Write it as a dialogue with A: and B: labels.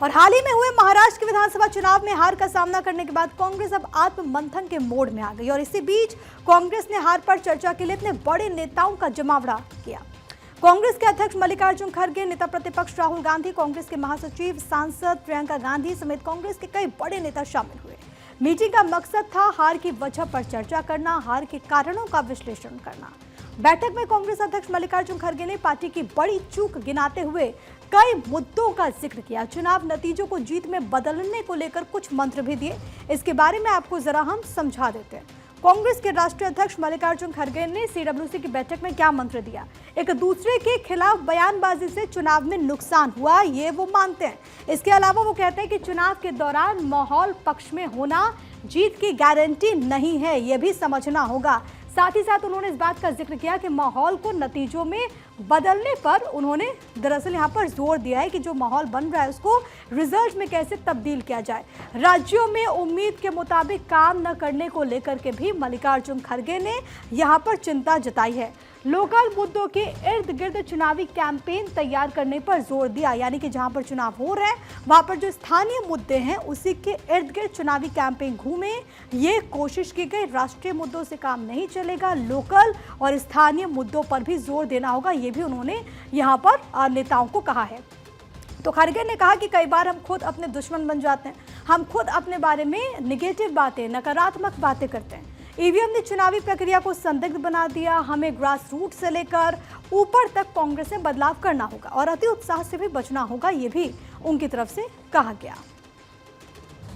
A: और हाल ही में हुए महाराष्ट्र के विधानसभा चुनाव में हार का सामना करने के बाद कांग्रेस अब आत्ममंथन के मोड में आ गई और इसी बीच कांग्रेस ने हार पर चर्चा के लिए अपने बड़े नेताओं का जमावड़ा किया। कांग्रेस के अध्यक्ष मल्लिकार्जुन खड़गे, नेता प्रतिपक्ष राहुल गांधी, कांग्रेस के महासचिव सांसद प्रियंका गांधी समेत कांग्रेस के कई बड़े नेता शामिल हुए। मीटिंग का मकसद था हार की वजह पर चर्चा करना, हार के कारणों का विश्लेषण करना। बैठक में कांग्रेस अध्यक्ष मल्लिकार्जुन खड़गे ने पार्टी की बड़ी चूक गिनाते हुए कई मुद्दों का जिक्र किया। चुनाव नतीजों को जीत में बदलने को लेकर कुछ मंत्र भी दिए। इसके बारे में आपको जरा हम समझा देते हैं। कांग्रेस के राष्ट्रीय अध्यक्ष मल्लिकार्जुन खड़गे ने सीडब्ल्यूसी की बैठक में क्या मंत्र दिया। एक दूसरे के खिलाफ बयानबाजी से चुनाव में नुकसान हुआ, ये वो मानते हैं। इसके अलावा वो कहते हैं कि चुनाव के दौरान माहौल पक्ष में होना जीत की गारंटी नहीं है, ये भी समझना होगा। साथ ही साथ उन्होंने इस बात का जिक्र किया कि माहौल को नतीजों में बदलने पर उन्होंने दरअसल यहाँ पर जोर दिया है कि जो माहौल बन रहा है उसको रिजल्ट में कैसे तब्दील किया जाए। राज्यों में उम्मीद के मुताबिक काम न करने को लेकर के भी मल्लिकार्जुन खड़गे ने यहाँ पर चिंता जताई है। लोकल मुद्दों के इर्द गिर्द चुनावी कैंपेन तैयार करने पर जोर दिया, यानी कि जहां पर चुनाव हो रहे हैं वहां पर जो स्थानीय मुद्दे हैं उसी के इर्द गिर्द चुनावी कैंपेन घूमे, ये कोशिश की गई। राष्ट्रीय मुद्दों से काम नहीं चलेगा, लोकल और स्थानीय मुद्दों पर भी जोर देना होगा, ये भी उन्होंने यहाँ पर नेताओं को कहा है। तो खड़गे ने कहा कि कई बार हम खुद अपने दुश्मन बन जाते हैं, हम खुद अपने बारे में निगेटिव बातें, नकारात्मक बातें करते हैं। ईवीएम ने चुनावी प्रक्रिया को संदिग्ध बना दिया। हमें ग्रास रूट से लेकर ऊपर तक कांग्रेस में बदलाव करना होगा और अति उत्साह से भी बचना होगा, ये भी उनकी तरफ से कहा गया।